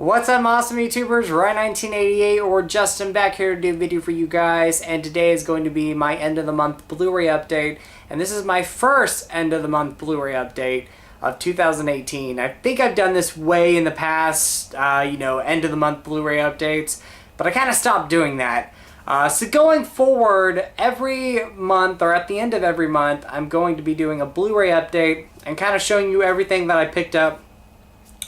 What's up, awesome YouTubers? Ryan1988 or Justin back here to do a video for you guys, and today is going to be my end of the month Blu-ray update, and this is my first end of the month Blu-ray update of 2018. I think I've done this way in the past, end of the month Blu-ray updates, but I kind of stopped doing that. So going forward, every month or at the end of every month, I'm going to be doing a Blu-ray update and kind of showing you everything that I picked up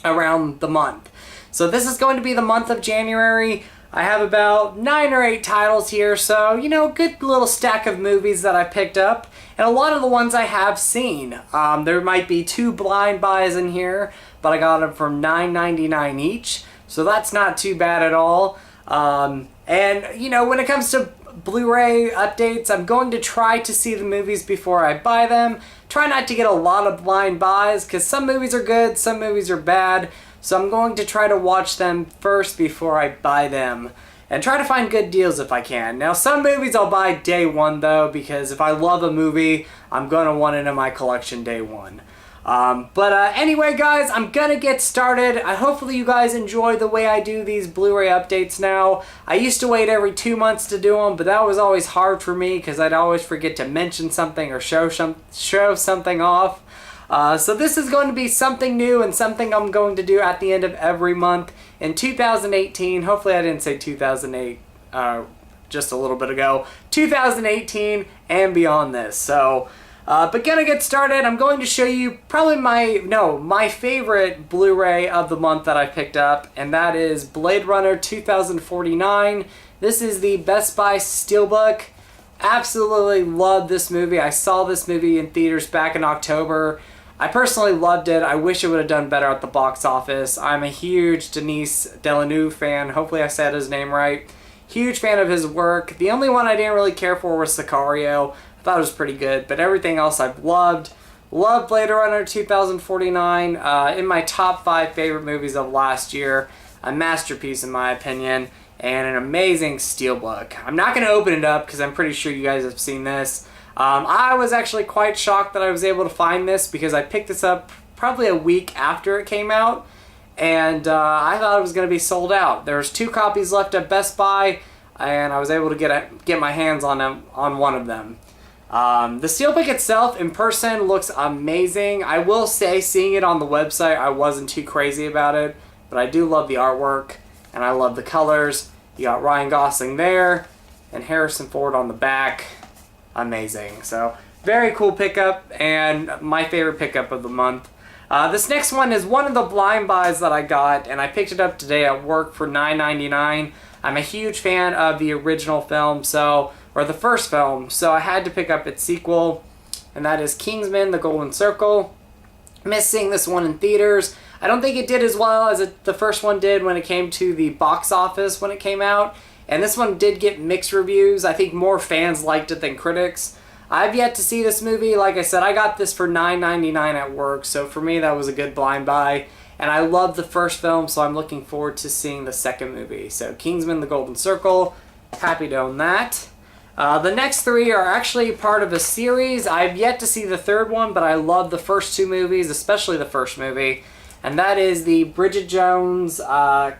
around the month. So this is going to be the month of January. I have about 9 or 8 titles here, so, good little stack of movies that I picked up. And a lot of the ones I have seen. There might be 2 blind buys in here, but I got them for $9.99 each. So that's not too bad at all. When it comes to Blu-ray updates, I'm going to try to see the movies before I buy them. Try not to get a lot of blind buys, because some movies are good, some movies are bad. So I'm going to try to watch them first before I buy them. And try to find good deals if I can. Now, some movies I'll buy day one, though, because if I love a movie, I'm going to want it in my collection day one. Anyway, guys, I'm going to get started. Hopefully you guys enjoy the way I do these Blu-ray updates now. I used to wait every 2 months to do them, but that was always hard for me because I'd always forget to mention something or show something off. So this is going to be something new and something I'm going to do at the end of every month in 2018. Hopefully I didn't say 2008 just a little bit ago. 2018 and beyond this. So, but gonna get started. I'm going to show you probably my favorite Blu-ray of the month that I picked up, and that is Blade Runner 2049. This is the Best Buy Steelbook. Absolutely love this movie. I saw this movie in theaters back in October. I personally loved it. I wish it would have done better at the box office. I'm a huge Denis Villeneuve fan. Hopefully I said his name right. Huge fan of his work. The only one I didn't really care for was Sicario. I thought it was pretty good, but everything else I've loved. Loved Blade Runner 2049. In my top 5 favorite movies of last year. A masterpiece in my opinion. And an amazing steelbook. I'm not going to open it up because I'm pretty sure you guys have seen this. I was actually quite shocked that I was able to find this because I picked this up probably a week after it came out, and I thought it was going to be sold out. There's 2 copies left at Best Buy, and I was able to get my hands on one of them. The steelbook itself in person looks amazing. I will say, seeing it on the website, I wasn't too crazy about it, but I do love the artwork. And I love the colors. You got Ryan Gosling there and Harrison Ford on the back. Amazing. So, very cool pickup and my favorite pickup of the month. This next one is one of the blind buys that I got, and I picked it up today at work for $9.99. I'm a huge fan of the original film, or the first film, so I had to pick up its sequel, and that is Kingsman, The Golden Circle. Missed seeing this one in theaters. I don't think it did as well as the first one did when it came to the box office when it came out. And this one did get mixed reviews. I think more fans liked it than critics. I've yet to see this movie. Like I said, I got this for $9.99 at work. So for me, that was a good blind buy. And I love the first film, so I'm looking forward to seeing the second movie. So Kingsman, The Golden Circle. Happy to own that. The next 3 are actually part of a series. I've yet to see the third one, but I love the first 2 movies, especially the first movie. And that is the Bridget Jones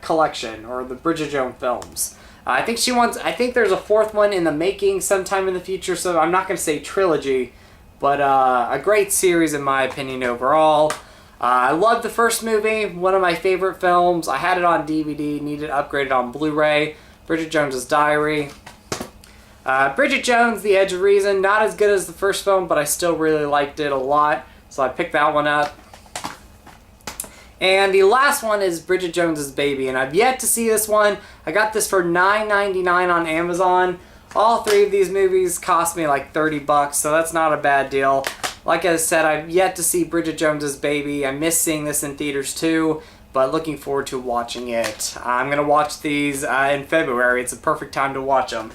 collection, or the Bridget Jones films. I think there's a 4th one in the making sometime in the future, so I'm not going to say trilogy, but a great series in my opinion overall. I love the first movie, one of my favorite films. I had it on DVD, needed upgraded on Blu-ray. Bridget Jones's Diary. Bridget Jones, The Edge of Reason, not as good as the first film, but I still really liked it a lot, so I picked that one up. And the last one is Bridget Jones's Baby, and I've yet to see this one. I got this for $9.99 on Amazon. All 3 of these movies cost me like $30, so that's not a bad deal. Like I said, I've yet to see Bridget Jones's Baby. I miss seeing this in theaters too, but looking forward to watching it. I'm going to watch these in February. It's a perfect time to watch them.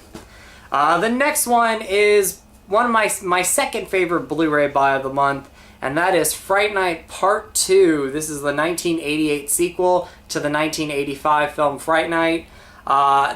The next one is one of my second favorite Blu-ray buy of the month, and that is Fright Night Part 2. This is the 1988 sequel to the 1985 film Fright Night.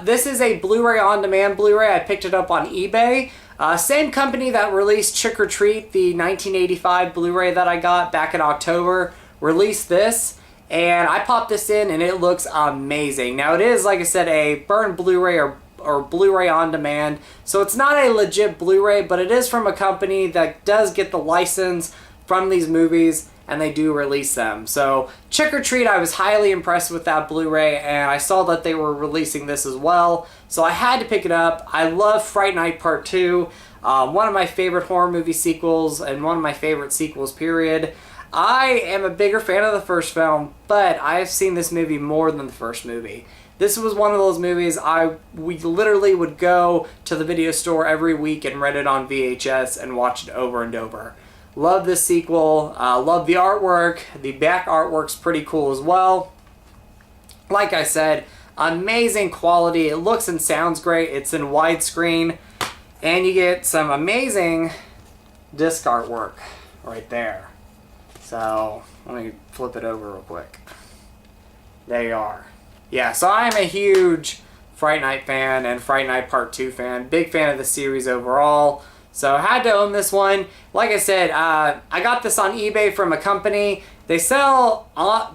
This is a Blu-ray on-demand Blu-ray. I picked it up on eBay. Same company that released Trick or Treat, the 1985 Blu-ray that I got back in October, released this. and I popped this in and it looks amazing. Now it is, like I said, a burned Blu-ray or Blu-ray on demand, so it's not a legit Blu-ray, but it is from a company that does get the license from these movies, and they do release them. So Trick or Treat, I was highly impressed with that Blu-ray, and I saw that they were releasing this as well, so I had to pick it up. I love Fright Night Part 2, one of my favorite horror movie sequels, and one of my favorite sequels, period. I am a bigger fan of the first film, but I have seen this movie more than the first movie. This was one of those movies we literally would go to the video store every week and rent it on VHS and watch it over and over. Love this sequel, love the artwork. The back artwork's pretty cool as well. Like I said, amazing quality. It looks and sounds great. It's in widescreen, and you get some amazing disc artwork right there. So let me flip it over real quick. There you are. Yeah, so I'm a huge Fright Night fan and Fright Night Part 2 fan. Big fan of the series overall. So I had to own this one. Like I said, I got this on eBay from a company. They sell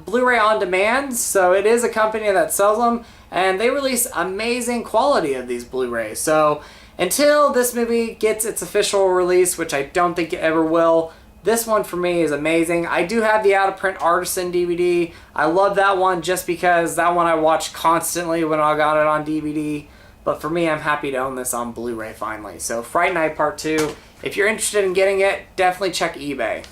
Blu-ray on demand, so it is a company that sells them, and they release amazing quality of these Blu-rays. So until this movie gets its official release, which I don't think it ever will, this one for me is amazing. I do have the out-of-print Artisan DVD. I love that one just because that one I watched constantly when I got it on DVD. But for me, I'm happy to own this on Blu-ray finally. So Fright Night Part 2, if you're interested in getting it, definitely check eBay.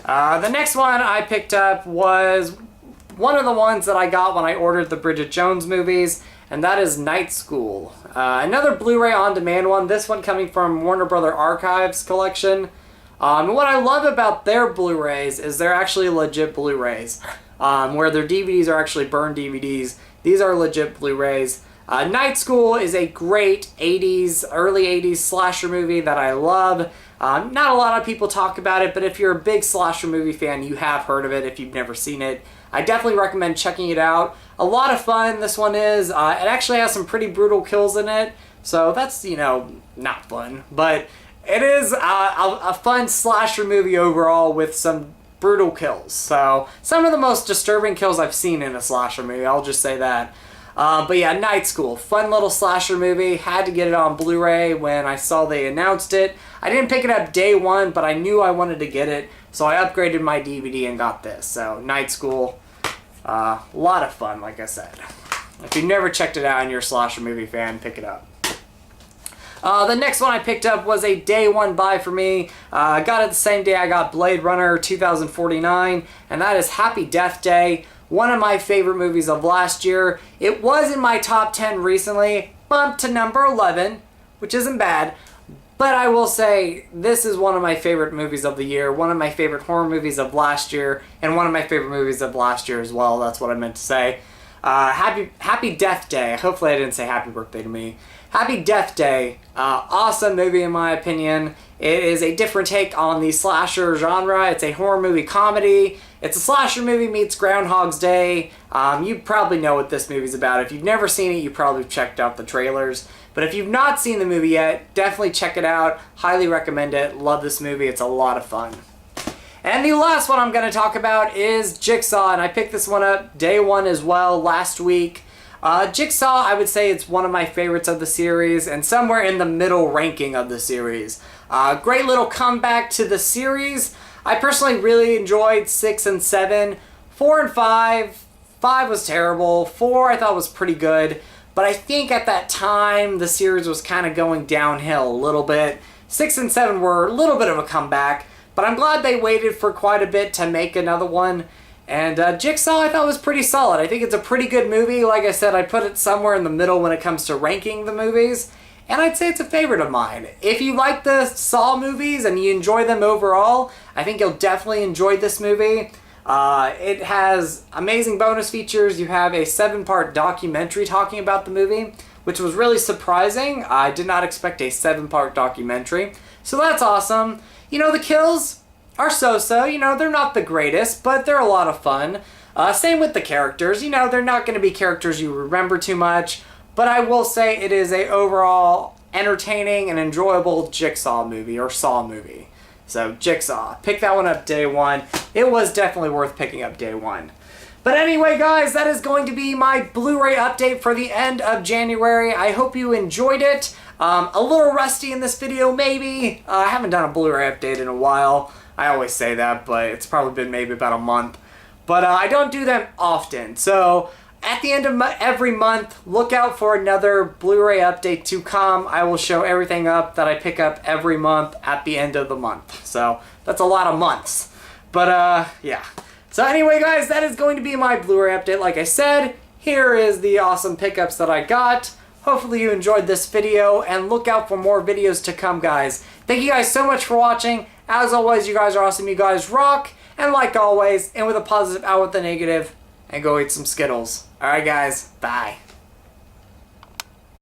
The next one I picked up was one of the ones that I got when I ordered the Bridget Jones movies, and that is Night School. Another Blu-ray on-demand one, this one coming from Warner Brother Archives collection. What I love about their Blu-rays is they're actually legit Blu-rays, where their DVDs are actually burned DVDs. These are legit Blu-rays. Night School is a great 80s, early 80s slasher movie that I love. Not a lot of people talk about it, but if you're a big slasher movie fan, you have heard of it if you've never seen it. I definitely recommend checking it out. A lot of fun this one is. It actually has some pretty brutal kills in it, so that's, you know, not fun. But it is a fun slasher movie overall with some brutal kills. So some of the most disturbing kills I've seen in a slasher movie, I'll just say that. But yeah, Night School, fun little slasher movie. Had to get it on Blu-ray when I saw they announced it. I didn't pick it up day one, but I knew I wanted to get it, so I upgraded my DVD and got this. So Night School, a lot of fun, like I said. If you've never checked it out and you're a slasher movie fan, pick it up. The next one I picked up was a day one buy for me. I got it the same day I got Blade Runner 2049, and that is Happy Death Day. One of my favorite movies of last year. It was in my top 10 recently, bumped to number 11, which isn't bad. But I will say, this is one of my favorite movies of the year, one of my favorite horror movies of last year, and one of my favorite movies of last year as well. That's what I meant to say. Happy Death Day. Hopefully I didn't say happy birthday to me. Happy Death Day. Awesome movie in my opinion. It is a different take on the slasher genre. It's a horror movie comedy. It's a slasher movie meets Groundhog's Day. You probably know what this movie's about. If you've never seen it, you probably checked out the trailers. But if you've not seen the movie yet, definitely check it out. Highly recommend it. Love this movie. It's a lot of fun. And the last one I'm going to talk about is Jigsaw, and I picked this one up day one as well last week. Jigsaw, I would say it's one of my favorites of the series, and somewhere in the middle ranking of the series. Great little comeback to the series. I personally really enjoyed 6 and 7. 4 and 5. 5 was terrible. 4 I thought was pretty good. But I think at that time the series was kind of going downhill a little bit. 6 and 7 were a little bit of a comeback. But I'm glad they waited for quite a bit to make another one. And Jigsaw I thought was pretty solid. I think it's a pretty good movie. Like I said, I put it somewhere in the middle when it comes to ranking the movies. And I'd say it's a favorite of mine. If you like the Saw movies and you enjoy them overall, I think you'll definitely enjoy this movie. It has amazing bonus features. You have a 7-part documentary talking about the movie, which was really surprising. I did not expect a 7-part documentary. So that's awesome. You know, the kills are so-so. You know, they're not the greatest, but they're a lot of fun. Same with the characters. You know, they're not going to be characters you remember too much. But I will say it is a overall entertaining and enjoyable Jigsaw movie or Saw movie. So Jigsaw, pick that one up day one. It was definitely worth picking up day one. But anyway, guys, that is going to be my Blu-ray update for the end of January. I hope you enjoyed it. A little rusty in this video, maybe. I haven't done a Blu-ray update in a while. I always say that, but it's probably been maybe about a month. But I don't do them often. So at the end of every month, look out for another Blu-ray update to come. I will show everything up that I pick up every month at the end of the month. So that's a lot of months. But yeah. So anyway, guys, that is going to be my Blu-ray update. Like I said, here is the awesome pickups that I got. Hopefully you enjoyed this video, and look out for more videos to come, guys. Thank you guys so much for watching. As always, you guys are awesome. You guys rock. And like always, in with a positive, out with the negative, and go eat some Skittles. Alright, guys. Bye.